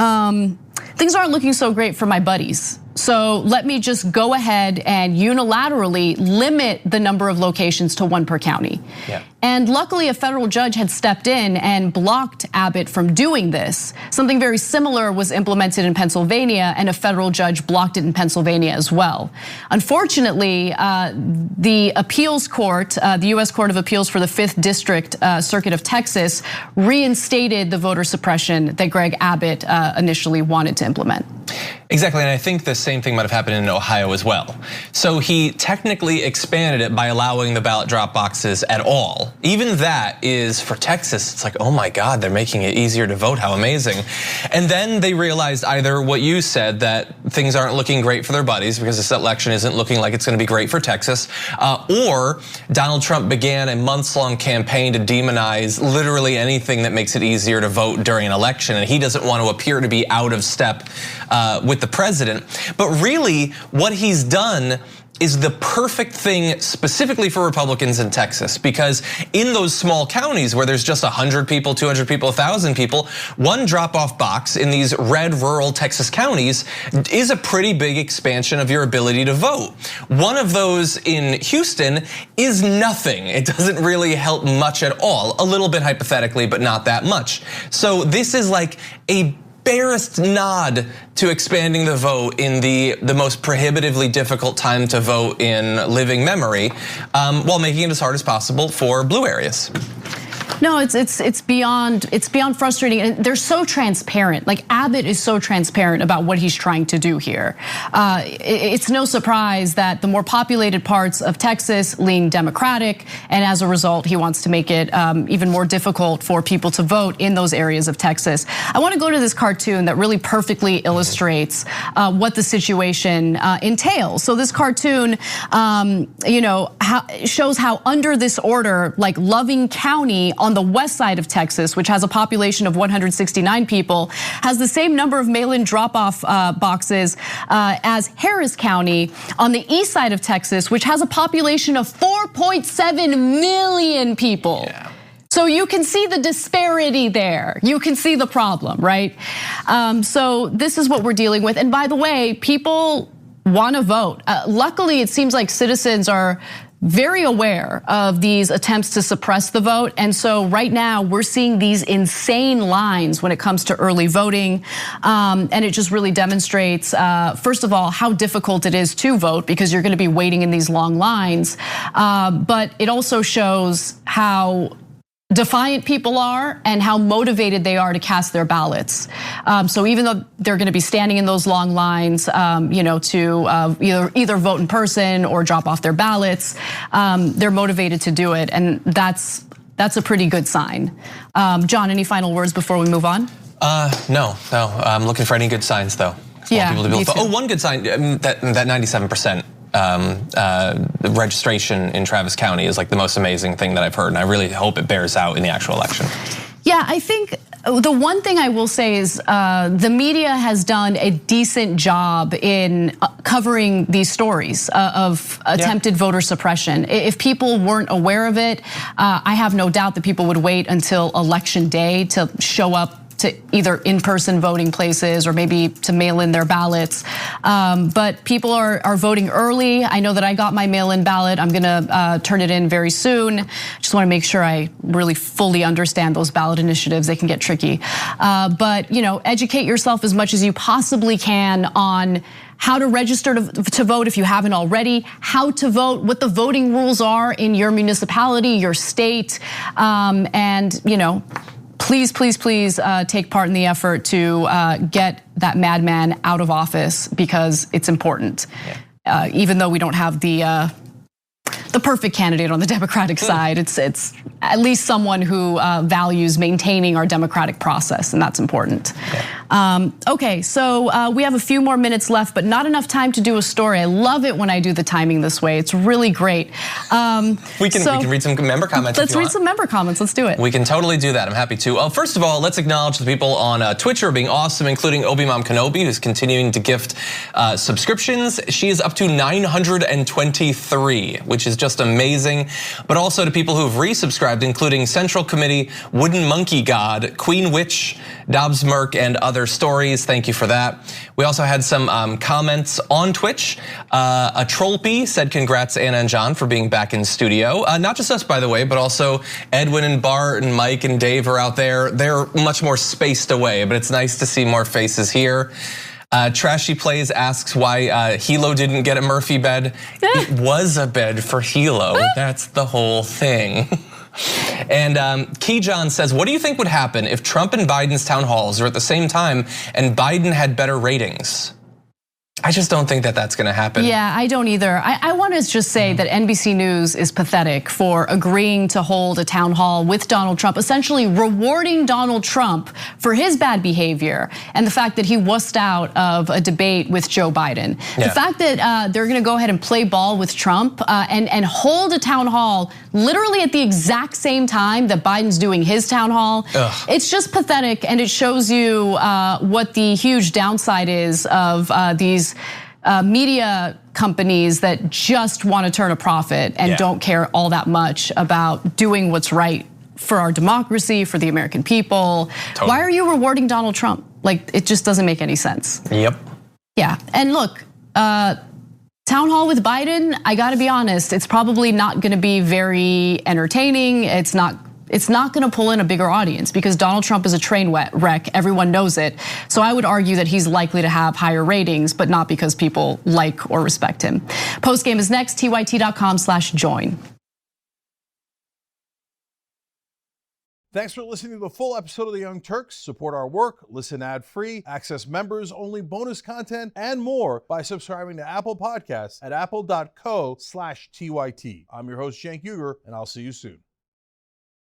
Speaker 1: things aren't looking so great for my buddies. So let me just go ahead and unilaterally limit the number of locations to one per county. And luckily, a federal judge had stepped in and blocked Abbott from doing this. Something very similar was implemented in Pennsylvania, and a federal judge blocked it in Pennsylvania as well. Unfortunately, the appeals court, the US Court of Appeals for the 5th District Circuit of Texas, reinstated the voter suppression that Greg Abbott initially wanted to implement.
Speaker 2: Exactly, and I think the same thing might have happened in Ohio as well. So he technically expanded it by allowing the ballot drop boxes at all. Even that is, for Texas, it's like, oh my God, they're making it easier to vote, how amazing. And then they realized either what you said, that things aren't looking great for their buddies because this election isn't looking like it's gonna be great for Texas, or Donald Trump began a months-long campaign to demonize literally anything that makes it easier to vote during an election, and he doesn't want to appear to be out of step with the president. But really, what he's done is the perfect thing specifically for Republicans in Texas, because in those small counties where there's just 100 people, 200 people, 1,000 people, one drop-off box in these red rural Texas counties is a pretty big expansion of your ability to vote. One of those in Houston is nothing. It doesn't really help much at all, a little bit hypothetically, but not that much. So this is like a barest nod to expanding the vote in the most prohibitively difficult time to vote in living memory, while making it as hard as possible for blue areas.
Speaker 1: No, it's beyond frustrating, and they're so transparent. Like, Abbott is so transparent about what he's trying to do here. It's no surprise that the more populated parts of Texas lean Democratic, and as a result, he wants to make it even more difficult for people to vote in those areas of Texas. I want to go to this cartoon that really perfectly illustrates what the situation entails. So this cartoon, shows how under this order, like Loving County on the west side of Texas, which has a population of 169 people, has the same number of mail-in drop-off boxes as Harris County on the east side of Texas, which has a population of 4.7 million people. Yeah. So you can see the disparity there. You can see the problem, right? So this is what we're dealing with. And by the way, people want to vote. Luckily, it seems like citizens are very aware of these attempts to suppress the vote. And so right now we're seeing these insane lines when it comes to early voting. And it just really demonstrates, first of all, how difficult it is to vote because you're going to be waiting in these long lines. But it also shows how defiant people are and how motivated they are to cast their ballots. So even though they're going to be standing in those long lines, to either vote in person or drop off their ballots, they're motivated to do it, and that's a pretty good sign. John, any final words before we move on?
Speaker 2: No. I'm looking for any good signs though.
Speaker 1: Yeah, me too.
Speaker 2: Oh, one good sign, that 97%. Registration in Travis County is like the most amazing thing that I've heard, and I really hope it bears out in the actual election.
Speaker 1: Yeah, I think the one thing I will say is the media has done a decent job in covering these stories of attempted voter suppression. If people weren't aware of it, I have no doubt that people would wait until election day to show up to either in-person voting places or maybe to mail in their ballots. But people are voting early. I know that I got my mail-in ballot. I'm gonna turn it in very soon. Just wanna make sure I really fully understand those ballot initiatives. They can get tricky. But educate yourself as much as you possibly can on how to register to vote if you haven't already, how to vote, what the voting rules are in your municipality, your state, and please take part in the effort to get that madman out of office because it's important. Yeah. Even though we don't have the perfect candidate on the Democratic side, it's at least someone who values maintaining our democratic process, and that's important. Yeah. Okay, so we have a few more minutes left, but not enough time to do a story. I love it when I do the timing this way. It's really great.
Speaker 2: We can read some member comments.
Speaker 1: Let's read some member comments. Let's do it.
Speaker 2: We can totally do that. I'm happy to. First of all, let's acknowledge the people on Twitch who are being awesome, including Obi Mom Kenobi, who's continuing to gift subscriptions. She is up to 923, which is just amazing. But also to people who have resubscribed, including Central Committee, Wooden Monkey God, Queen Witch, Dobbs Merck, and other stories. Thank you for that. We also had some comments on Twitch. A Trollpy said, congrats Anna and John for being back in studio. Not just us, by the way, but also Edwin and Bart and Mike and Dave are out there. They're much more spaced away, but it's nice to see more faces here. Trashy Plays asks why Hilo didn't get a Murphy bed. It was a bed for Hilo. That's the whole thing. And Key John says, what do you think would happen if Trump and Biden's town halls are at the same time and Biden had better ratings? I just don't think that that's gonna happen.
Speaker 1: Yeah, I don't either. I want to just say that NBC News is pathetic for agreeing to hold a town hall with Donald Trump, essentially rewarding Donald Trump for his bad behavior and the fact that he wussed out of a debate with Joe Biden. Yeah. The fact that they're gonna go ahead and play ball with Trump and hold a town hall literally at the exact same time that Biden's doing his town hall. Ugh. It's just pathetic, and it shows you what the huge downside is of these media companies that just want to turn a profit and don't care all that much about doing what's right for our democracy, for the American people. Totally. Why are you rewarding Donald Trump? Like, it just doesn't make any sense.
Speaker 2: Yep.
Speaker 1: Yeah, and look, town hall with Biden, I gotta be honest, it's probably not gonna be very entertaining. It's not gonna pull in a bigger audience because Donald Trump is a train wreck, everyone knows it. So I would argue that he's likely to have higher ratings, but not because people like or respect him. Postgame is next, tyt.com/join.
Speaker 14: Thanks for listening to the full episode of the Young Turks. Support our work, listen ad-free, access members-only bonus content, and more by subscribing to Apple Podcasts at apple.co/TYT. I'm your host, Cenk Uygur, and I'll see you soon.